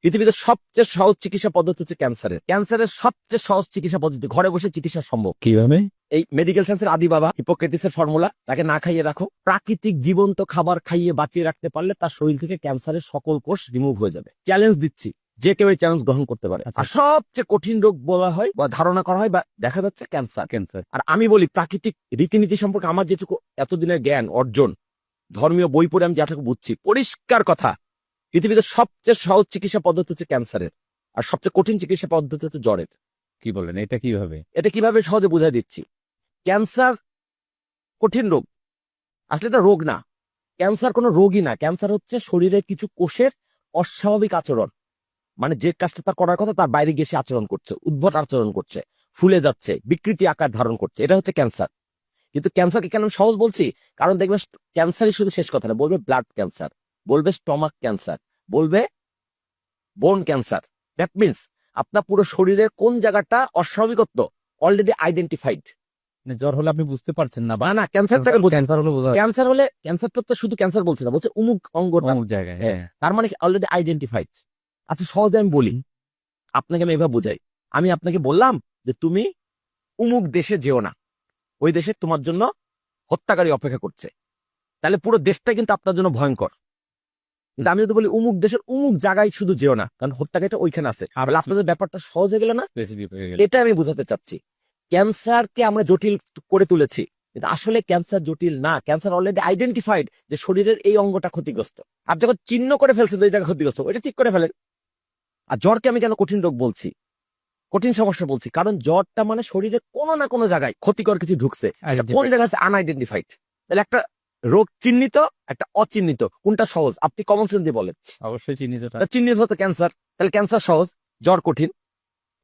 পৃথিবীতে সবচেয়ে সহজ চিকিৎসা পদ্ধতি হচ্ছে ক্যান্সারের সবচেয়ে সহজ চিকিৎসা পদ্ধতি ঘরে বসে চিকিৎসা সম্ভব। কিভাবে? এই মেডিকেল সায়েন্সের আদি বাবা হিপোক্রেটিসের ফর্মুলা, তাকে না খাইয়ে রাখো, প্রাকৃতিক জীবন্ত খাবার খাইয়ে বাঁচিয়ে রাখতে পারলে তার শরীর থেকে ক্যান্সারের সকল কোষ রিমুভ হয়ে যাবে। চ্যালেঞ্জ দিচ্ছি, যে কেউ এই চ্যালেঞ্জ গ্রহণ করতে পারে। আর সবচেয়ে কঠিন রোগ বলা হয় বা ধারণা করা হয় বা দেখা যাচ্ছে ক্যান্সার। আর আমি বলি প্রাকৃতিক রীতিনীতি সম্পর্কে আমার যেটুকু এতদিনের জ্ঞান অর্জন, ধর্মীয় বই পড়ে আমি যেটুকু বুঝছি, পরিষ্কার কথা, পৃথিবীতে সবচেয়ে সহজ চিকিৎসা পদ্ধতি হচ্ছে ক্যান্সারের, আর সবচেয়ে কঠিন চিকিৎসা পদ্ধতি হচ্ছে জ্বরের। কি বলেন, এটা কিভাবে? এটা কিভাবে সহজে বুঝাই দিচ্ছি। ক্যান্সার কঠিন রোগ, আসলে এটা রোগ না। ক্যান্সার কোনো রোগই না, ক্যান্সার হচ্ছে শরীরের কিছু কোষের অস্বাভাবিক আচরণ। মানে যে কাজটা তার করার কথা তার বাইরে গিয়ে সে আচরণ করছে, উদ্ভট আচরণ করছে, ফুলে যাচ্ছে, বিকৃতি আকার ধারণ করছে, এটা হচ্ছে ক্যান্সার। কিন্তু ক্যান্সারকে কেন আমি সহজ বলছি, কারণ দেখবে ক্যান্সারই শুধু শেষ কথা না, বলবে ব্লাড ক্যান্সার, বলবে স্টমাক ক্যান্সার, বলবে বোন ক্যান্সার। দ্যাট মিনস আপনার পুরো শরীরের কোন জায়গাটা অস্বাভাবিকত্ব অলরেডি আইডেন্টিফাইড। জ্বর হলে আপনি বুঝতে পারছেন না, না ক্যান্সারটাকে ক্যান্সার হলে বোঝা ক্যান্সার হলে ক্যান্সারটা তো শুধু ক্যান্সার বলছে না, বলছে অমুক অঙ্গটা অমুক জায়গায়। হ্যাঁ, তার মানে অলরেডি আইডেন্টিফাইড। আচ্ছা সহজে আমি বলি আপনাকে, আমি এভাবে বুঝাই। আমি আপনাকে বললাম যে তুমি অমুক দেশে যেও না, ওই দেশে তোমার জন্য হত্যাকারী অপেক্ষা করছে, তাহলে পুরো দেশটা কিন্তু আপনার জন্য ভয়ঙ্কর। কিন্তু আমি যদি বলি অমুক দেশের অমুক জায়গায় শুধু যেও না, কারণ হত্যাকারীটা ওইখানে আছে, আপনাদের ব্যাপারটা সহজ হয়ে গেল না? স্পেসিফিক হয়ে গেল। এটা আমি বোঝাতে চাচ্ছি। ক্যান্সারকে আমরা জটিল করে তুলেছি, কিন্তু আসলে ক্যান্সার জটিল না। ক্যান্সার অলরেডি আইডেন্টিফাইড যে শরীরের এই অঙ্গটা ক্ষতিগ্রস্ত। আর যখন চিহ্ন করে ফেলছে ওই জায়গা ক্ষতিগ্রস্ত, ওইটা ঠিক করে ফেলেন। আর জ্বরকে আমি কেন কঠিন রোগ বলছি, কঠিন সমস্যা বলছি, কারণ জ্বরটা মানে শরীরে কোনো না কোনো জায়গায় ক্ষতিকর কিছু ঢুকছে, কোন জায়গায় আনআইডেন্টিফাইড। তাহলে একটা রোগ চিহ্নিত, একটা অচিহ্নিত, কোনটা সহজ? আপনি কমন সেন্স দিয়ে বলেন। অবশ্যই চিহ্নিতটা। চিহ্নিত হতো ক্যান্সার, তাহলে ক্যান্সার সহজ, জ্বর কঠিন।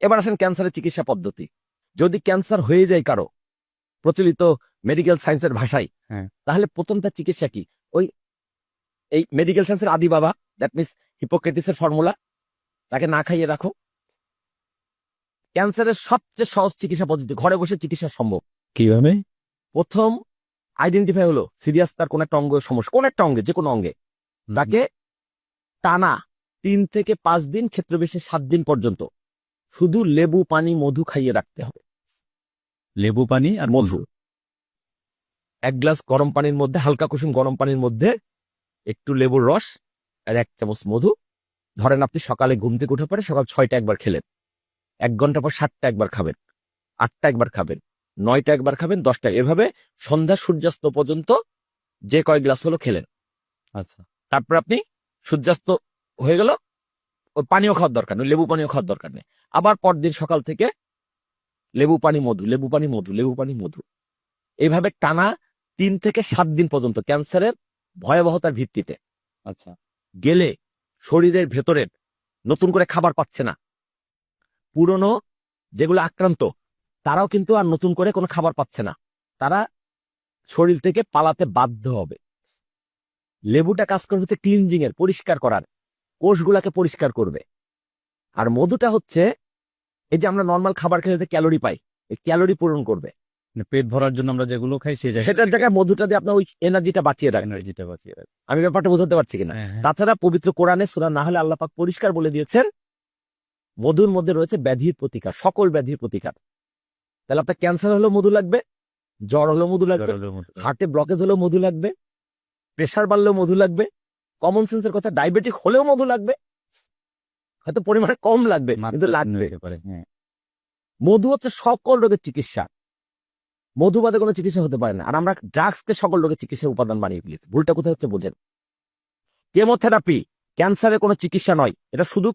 এবার আসেন ক্যান্সারের চিকিৎসা পদ্ধতি। যদি ক্যান্সার হয়ে যায় কারো, প্রচলিত মেডিকেল সায়েন্সের ভাষায়, তাহলে প্রথম তার চিকিৎসা কি? ওই এই মেডিকেল সায়েন্সের আদি বাবা, দ্যাট মিনস হিপোক্রেটিসের ফর্মুলা, তাকে না খাইয়ে রাখো। ক্যান্সারের সবচেয়ে সহজ চিকিৎসা পদ্ধতি ঘরে বসে চিকিৎসা সম্ভব। কিভাবে? প্রথম আইডেন্টিফাই হলো সিরিয়াস তার কোন একটা অঙ্গ সমস্যা, কোন একটা অঙ্গে, যে কোনো অঙ্গে, তাকে টানা 3 থেকে 5 দিন, ক্ষেত্র বিশেষে 7 দিন পর্যন্ত শুধু লেবু পানি মধু খাইয়ে রাখতে হবে। লেবু পানি আর মধু, 1 গ্লাস গরম পানির মধ্যে, হালকা কুসুম গরম পানির মধ্যে একটু লেবুর রস আর 1 চামচ মধু। ধরেন আপনি সকালে ঘুম থেকে উঠে পরে সকাল 6টা একবার খেলেন, 1 ঘন্টা পর 7টা একবার খাবেন, 8টা একবার খাবেন, 9টা একবার খাবেন, 10টা, এভাবে সন্ধ্যা সূর্যাস্ত পর্যন্ত যে কয় গ্লাস হলো খেলেন। আচ্ছা, তারপর আপনি সূর্যাস্ত হয়ে গেল, ওই পানিও খাওয়ার দরকার নেই, লেবু পানিও খাওয়ার দরকার নেই। আবার পরদিন সকাল থেকে লেবু পানি মধু, লেবু পানি মধু, লেবু পানি মধু, এইভাবে টানা 3 থেকে 7 দিন পর্যন্ত ক্যান্সারের ভয়াবহতার ভিত্তিতে। আচ্ছা, গেলে শরীরের ভেতরের নতুন করে খাবার পাচ্ছে না, পুরনো যেগুলো আক্রান্ত তারাও কিন্তু আর নতুন করে কোনো খাবার পাচ্ছে না, তারা শরীর থেকে পালাতে বাধ্য হবে। লেবুটা কাজ করবে হচ্ছে ক্লিনজিং এর, পরিষ্কার করার, কোষগুলাকে পরিষ্কার করবে। আর মধুটা হচ্ছে এই যে আমরা নর্মাল খাবার খেলে ক্যালোরি পাই, এই ক্যালোরি পূরণ করবে। মানে পেট ভরার জন্য আমরা যেগুলো খাই সেটার জায়গায় মধুটা দিয়ে আপনার ওই এনার্জিটা বাঁচিয়ে রাখেন। এনার্জিটা বাঁচিয়ে রাখে। আমি ব্যাপারটা বোঝাতে পারছি কিনা? তাছাড়া পবিত্র কোরআনে সূরা নাহলে আল্লাহ পাক পরিষ্কার বলে দিয়েছেন মধুর মধ্যে রয়েছে ব্যাধির প্রতিকার, সকল ব্যাধির প্রতিকার। তাহলে আপনার ক্যান্সার হলেও মধু লাগবে, জ্বর হলেও মধু লাগবে, হার্টে ব্লকেজ হলেও মধু লাগবে, প্রেশার বাড়লেও মধু লাগবে, কমন সেন্সের কথা ডায়াবেটিক হলেও মধু লাগবে, হয়তো পরিমাণে কম লাগবে কিন্তু লাগবে। মধু হচ্ছে সকল রোগের চিকিৎসা, মধু বাদে কোনো চিকিৎসা হতে পারে না। আর আমরা ড্রাগসকে সকল রোগের চিকিৎসার উপাদান বানিয়ে ফেলেছি। ভুলটা কোথায় হচ্ছে বোঝেন। কেমোথেরাপি ক্যান্সারের কোনো চিকিৎসা নয়, এটা শুধু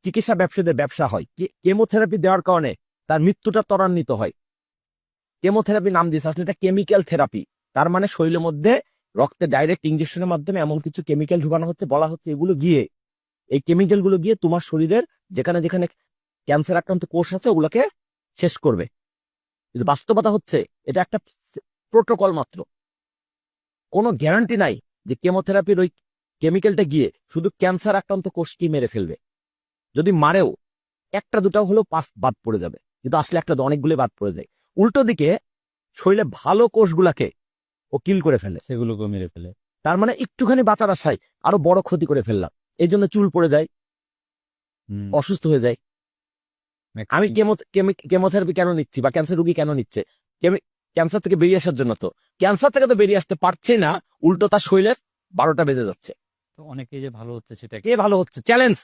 চিকিৎসা ব্যবসায়ীদের ব্যবসা হয়। কেমোথেরাপি দেওয়ার কারণে তার মৃত্যুটা ত্বরান্বিত হয়। কেমোথেরাপি নাম দিয়েছে, আসলে এটা কেমিক্যাল থেরাপি। তার মানে শরীরের মধ্যে রক্তে ডাইরেক্ট ইনজেকশনের মাধ্যমে এমন কিছু কেমিক্যাল ঢুকানো হচ্ছে, বলা হচ্ছে এগুলো গিয়ে, এই কেমিক্যাল গুলো গিয়ে তোমার শরীরের যেখানে যেখানে ক্যান্সার আক্রান্ত কোষ আছে ওগুলোকে শেষ করবে। কিন্তু বাস্তবতা হচ্ছে এটা একটা প্রোটোকল মাত্র, কোনো গ্যারান্টি নাই যে কেমোথেরাপির ওই কেমিক্যালটা গিয়ে শুধু ক্যান্সার আক্রান্ত কোষকে মেরে ফেলবে। যদি মারেও 1-2 হলেও বাদ পড়ে যাবে, কিন্তু আসলে অনেকগুলো বাদ পড়ে যায়। উল্টো দিকে শরীরে ভালো কোষগুলাকে ও কিল করে ফেলে, সেগুলোকে মেরে ফেলে। তার মানে একটুখানি বাঁচার আশায় আরো বড় ক্ষতি করে ফেললাম। এই জন্য চুল পড়ে যায়, অসুস্থ হয়ে যায়। আমি কেমোথেরাপি কেন নিচ্ছি বা ক্যান্সার রোগী কেন নিচ্ছে? ক্যান্সার থেকে বেরিয়ে আসার জন্য। তো ক্যান্সার থেকে তো বেরিয়ে আসতে পারছে না, উল্টো তার শরীরের 12টা বেজে যাচ্ছে। তো অনেকেই যে ভালো হচ্ছে সেটা কে ভালো হচ্ছে? চ্যালেঞ্জ।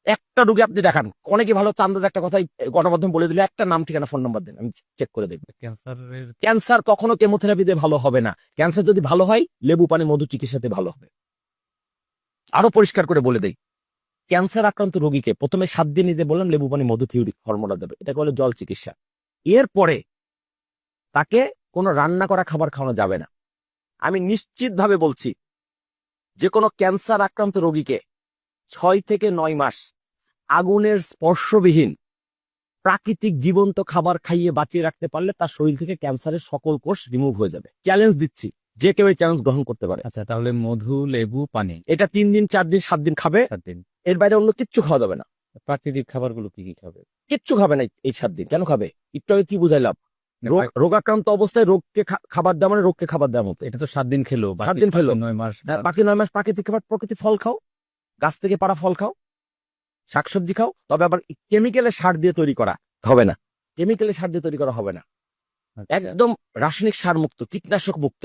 একটা রোগী আপনি দেখান, অনেকে ভালো হচ্ছে, আন্দাজ একটা কথাই গণমাধ্যম বলে দিলে, একটা নাম ঠিকানা ফোন নাম্বার দেন, আমি চেক করে দেখবো। ক্যান্সারের ক্যান্সার কখনো কেমোথেরাপি দিয়ে ভালো হবে না। ক্যান্সার যদি ভালো হয়, লেবু পানি মধু চিকিৎসাতে ভালো হবে। আরো পরিষ্কার করে বলে দেই, ক্যান্সার আক্রান্ত রোগীকে প্রথমে 7 দিন নিতে বললাম লেবু পানি মধু থিওরি ফর্মুলা দেবে, এটাকে বলে জল চিকিৎসা। এরপরে তাকে কোনো রান্না করা খাবার খাওয়ানো যাবে না। আমি নিশ্চিতভাবে বলছি, যে কোনো ক্যান্সার আক্রান্ত রোগীকে 6 থেকে 9 মাস আগুনের স্পর্শবিহীন প্রাকৃতিক জীবন্ত খাবার খাইয়ে বাঁচিয়ে রাখতে পারলে তার শরীর থেকে ক্যান্সারের সকল কোষ রিমুভ হয়ে যাবে। চ্যালেঞ্জ দিচ্ছি, যে কেউ এই চ্যালেঞ্জ গ্রহণ করতে পারে। আচ্ছা, তাহলে মধু, লেবু, পানি এটা 3 দিন 4 দিন 7 দিন খাবে, 7 দিন। এর বাইরে অন্য কিচ্ছু খাওয়া যাবে না। প্রাকৃতিক খাবারগুলো কি কি খাবে? কিচ্ছু খাবে না এই 7 দিন। কেন খাবে? একটু আগে কি বুঝাইলাম, রোগাক্রান্ত অবস্থায় রোগকে খাবার দেওয়া মানে রোগকে খাবার দেওয়ার মতো। এটা তো 7 দিন খেলো, 7 দিন খেলো, 9 মাস। বাকি 9 মাস প্রাকৃতিক খাবার, প্রকৃতির ফল খাও, গাছ থেকে পাড়া ফল খাও, শাকসবজি খাও। তবে আবার কেমিক্যালের সার দিয়ে তৈরি করা হবে না। কেমিক্যালের সার দিয়ে তৈরি করা হবে না। আচ্ছা। একদম রাসায়নিক সার মুক্ত, কীটনাশক মুক্ত,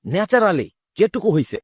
ন্যাচারালি যেটুকু হয়েছে